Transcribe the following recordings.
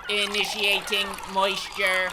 Initiating moisture.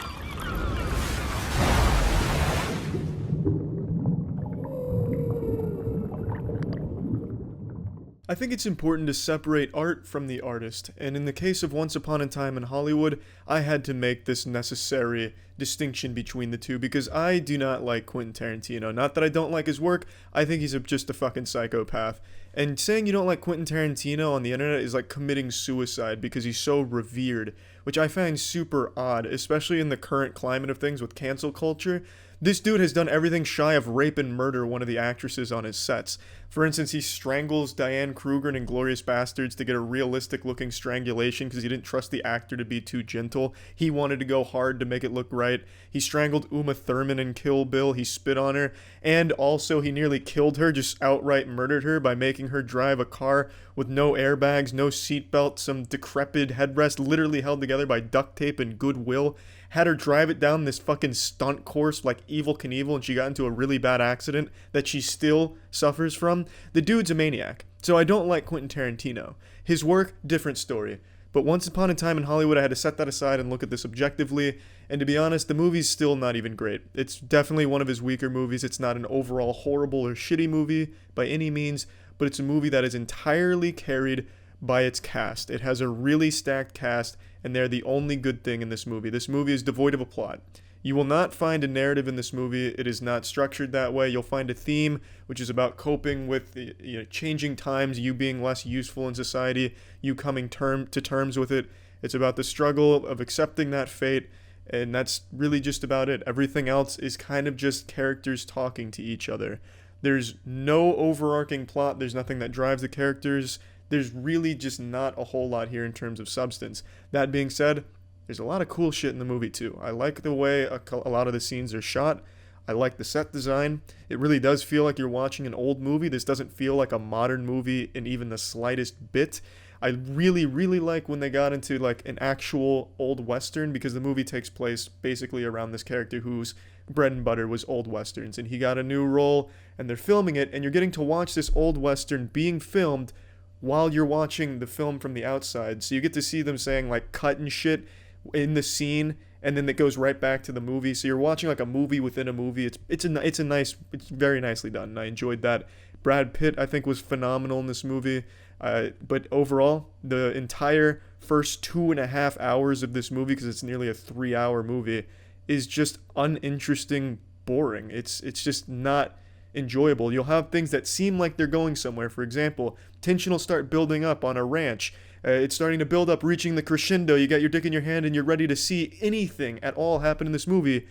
I think it's important to separate art from the artist, and in the case of Once Upon a Time in Hollywood, I had to make this necessary distinction between the two because I do not like Quentin Tarantino. Not that I don't like his work, I think he's just a fucking psychopath. And saying you don't like Quentin Tarantino on the internet is like committing suicide because he's so revered, which I find super odd, especially in the current climate of things with cancel culture. This dude has done everything shy of rape and murder one of the actresses on his sets. For instance, he strangles Diane Kruger in Inglourious Bastards to get a realistic looking strangulation because he didn't trust the actor to be too gentle. He wanted to go hard to make it look right. He strangled Uma Thurman in Kill Bill. He spit on her. And also, he nearly killed her, just outright murdered her by making her drive a car with no airbags, no seatbelt, some decrepit headrest literally held together by duct tape and goodwill. Had her drive it down this fucking stunt course like Evel Knievel, and she got into a really bad accident that she still suffers from. The dude's a maniac. So I don't like Quentin Tarantino. His work, different story. But Once Upon a Time in Hollywood, I had to set that aside and look at this objectively. And to be honest, the movie's still not even great. It's definitely one of his weaker movies. It's not an overall horrible or shitty movie by any means, but it's a movie that is entirely carried by its cast. It has a really stacked cast, and they're the only good thing in this movie. This movie is devoid of a plot. You will not find a narrative in this movie. It is not structured that way. You'll find a theme, which is about coping with the changing times, you being less useful in society, you coming to terms with it. It's about the struggle of accepting that fate, and that's really just about it. Everything else is kind of just characters talking to each other. There's no overarching plot. There's nothing that drives the characters. There's really just not a whole lot here in terms of substance. That being said, there's a lot of cool shit in the movie too. I like the way a lot of the scenes are shot. I like the set design. It really does feel like you're watching an old movie. This doesn't feel like a modern movie in even the slightest bit. I really, really like when they got into like an actual old western because the movie takes place basically around this character whose bread and butter was old westerns, and he got a new role and they're filming it, and you're getting to watch this old western being filmed while you're watching the film from the outside. So you get to see them saying like cut and shit in the scene, and then it goes right back to the movie. So you're watching like a movie within a movie. It's very nicely done, and I enjoyed that. Brad Pitt, I think, was phenomenal in this movie. But overall, the entire first 2.5 hours of this movie, because it's nearly a 3-hour movie, is just uninteresting, boring. It's just not enjoyable. You'll have things that seem like they're going somewhere. For example, tension will start building up on a ranch. It's starting to build up, reaching the crescendo. You got your dick in your hand and you're ready to see anything at all happen in this movie.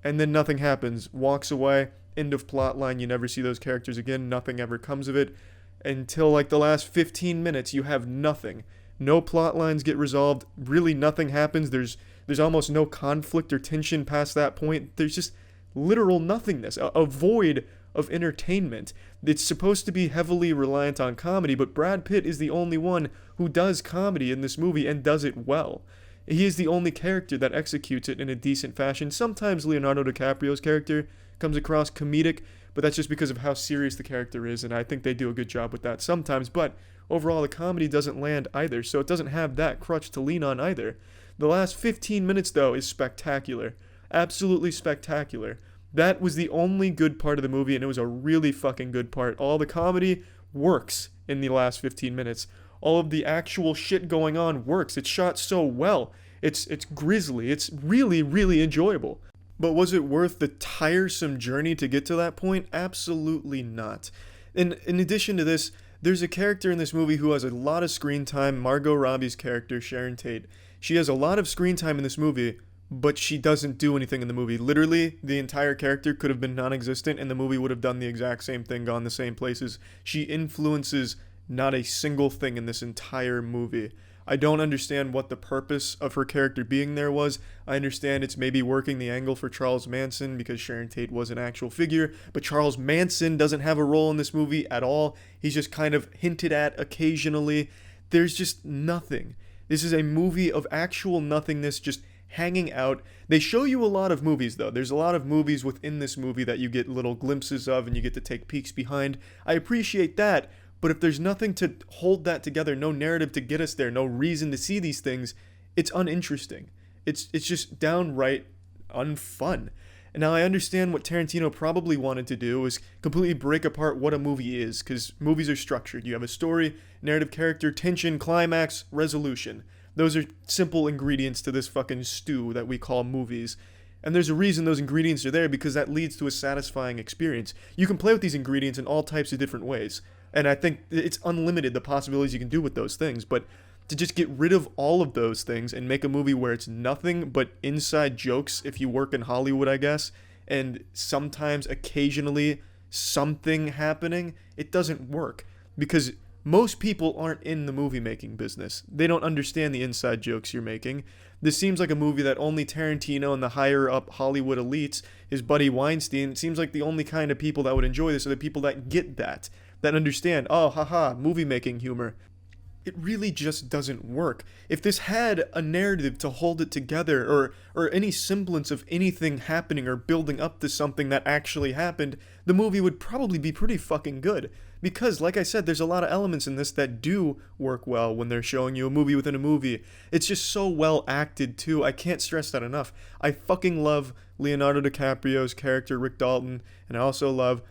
And then nothing happens. Walks away. End of plot line. You never see those characters again. Nothing ever comes of it. Until like the last 15 minutes, you have nothing. No plot lines get resolved. Really nothing happens. There's almost no conflict or tension past that point. There's just literal nothingness. A void of entertainment. It's supposed to be heavily reliant on comedy, but Brad Pitt is the only one who does comedy in this movie and does it well. He is the only character that executes it in a decent fashion. Sometimes Leonardo DiCaprio's character comes across comedic, but that's just because of how serious the character is, and I think they do a good job with that sometimes, but overall the comedy doesn't land either, so it doesn't have that crutch to lean on either. The last 15 minutes, though, is spectacular. Absolutely spectacular. That was the only good part of the movie, and it was a really fucking good part. All the comedy works in the last 15 minutes. All of the actual shit going on works. It's shot so well. It's grisly. It's really, really enjoyable. But was it worth the tiresome journey to get to that point? Absolutely not. In addition to this, there's a character in this movie who has a lot of screen time, Margot Robbie's character, Sharon Tate. She has a lot of screen time in this movie, but she doesn't do anything in the movie. Literally, the entire character could have been non-existent and the movie would have done the exact same thing, gone the same places. She influences not a single thing in this entire movie. I don't understand what the purpose of her character being there was. I understand it's maybe working the angle for Charles Manson because Sharon Tate was an actual figure, but Charles Manson doesn't have a role in this movie at all. He's just kind of hinted at occasionally. There's just nothing. This is a movie of actual nothingness, just hanging out. They show you a lot of movies, though. There's a lot of movies within this movie that you get little glimpses of and you get to take peeks behind. I appreciate that, but if there's nothing to hold that together, no narrative to get us there, no reason to see these things, it's uninteresting. It's just downright unfun. And now I understand what Tarantino probably wanted to do was completely break apart what a movie is, because movies are structured. You have a story, narrative, character, tension, climax, resolution. Those are simple ingredients to this fucking stew that we call movies. And there's a reason those ingredients are there, because that leads to a satisfying experience. You can play with these ingredients in all types of different ways. And I think it's unlimited the possibilities you can do with those things. But to just get rid of all of those things and make a movie where it's nothing but inside jokes, if you work in Hollywood, I guess, and sometimes occasionally something happening, it doesn't work. Because most people aren't in the movie making business. They don't understand the inside jokes you're making. This seems like a movie that only Tarantino and the higher up Hollywood elites, his buddy Weinstein, it seems like the only kind of people that would enjoy this are the people that get that understand, oh, haha, movie making humor. It really just doesn't work. If this had a narrative to hold it together, or any semblance of anything happening or building up to something that actually happened, the movie would probably be pretty fucking good. Because, like I said, there's a lot of elements in this that do work well when they're showing you a movie within a movie. It's just so well acted, too. I can't stress that enough. I fucking love Leonardo DiCaprio's character, Rick Dalton, and I also love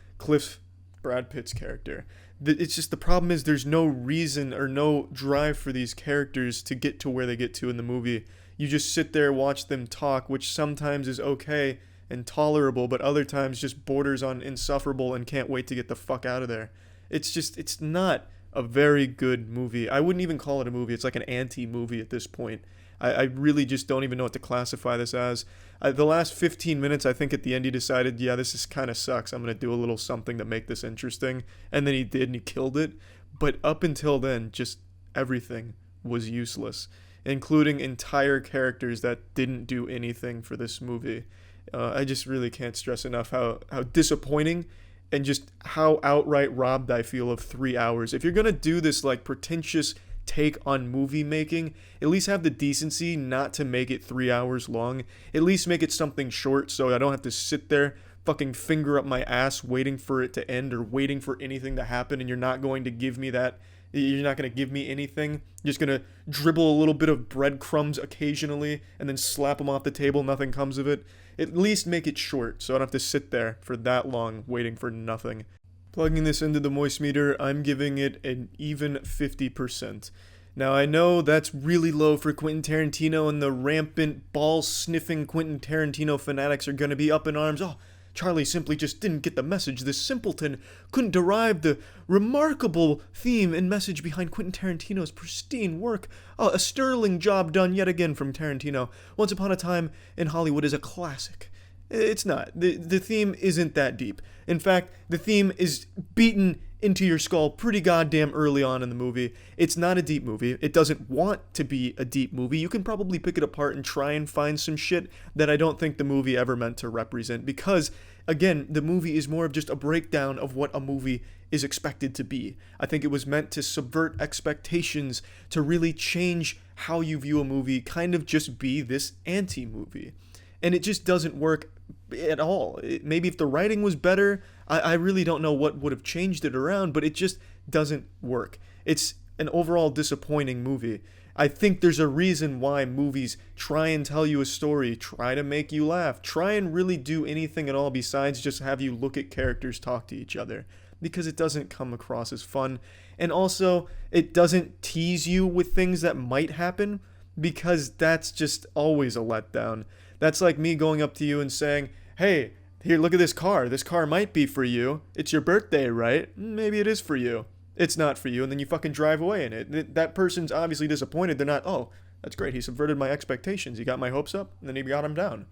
Brad Pitt's character. It's just, the problem is there's no reason or no drive for these characters to get to where they get to in the movie. You just sit there, watch them talk, which sometimes is okay and tolerable, but other times just borders on insufferable and can't wait to get the fuck out of there. It's not a very good movie. I wouldn't even call it a movie. It's like an anti-movie at this point. I really just don't even know what to classify this as. The last 15 minutes, I think at the end he decided, yeah, this is kind of sucks. I'm going to do a little something to make this interesting. And then he did, and he killed it. But up until then, just everything was useless, including entire characters that didn't do anything for this movie. I just really can't stress enough how disappointing and just how outright robbed I feel of 3 hours. If you're going to do this like pretentious take on movie making, at least have the decency not to make it 3 hours long. At least make it something short so I don't have to sit there fucking finger up my ass waiting for it to end or waiting for anything to happen, and you're not going to give me that. You're not going to give me anything. You're just going to dribble a little bit of breadcrumbs occasionally and then slap them off the table. Nothing comes of it. At least make it short so I don't have to sit there for that long waiting for nothing. Plugging this into the moist meter, I'm giving it an even 50%. Now, I know that's really low for Quentin Tarantino, and the rampant, ball-sniffing Quentin Tarantino fanatics are going to be up in arms. Oh, Charlie simply just didn't get the message. This simpleton couldn't derive the remarkable theme and message behind Quentin Tarantino's pristine work. Oh, a sterling job done yet again from Tarantino. Once Upon a Time in Hollywood is a classic. It's not. The theme isn't that deep. In fact, the theme is beaten into your skull pretty goddamn early on in the movie. It's not a deep movie. It doesn't want to be a deep movie. You can probably pick it apart and try and find some shit that I don't think the movie ever meant to represent, because, again, the movie is more of just a breakdown of what a movie is expected to be. I think it was meant to subvert expectations, to really change how you view a movie, kind of just be this anti-movie. And it just doesn't work at all. Maybe if the writing was better, I really don't know what would have changed it around, but it just doesn't work. It's an overall disappointing movie. I think there's a reason why movies try and tell you a story, try to make you laugh, try and really do anything at all besides just have you look at characters talk to each other, because it doesn't come across as fun. And also, it doesn't tease you with things that might happen, because that's just always a letdown. That's like me going up to you and saying, hey, here, look at this car. This car might be for you. It's your birthday, right? Maybe it is for you. It's not for you, and then you fucking drive away in it. That person's obviously disappointed. They're not, oh, that's great. He subverted my expectations. He got my hopes up, and then he got them down.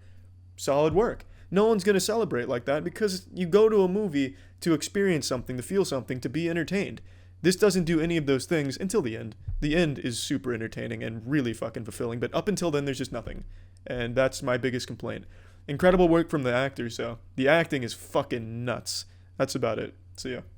Solid work. No one's going to celebrate like that, because you go to a movie to experience something, to feel something, to be entertained. This doesn't do any of those things until the end. The end is super entertaining and really fucking fulfilling, but up until then, there's just nothing. And that's my biggest complaint. Incredible work from the actors, though. The acting is fucking nuts. That's about it. See ya.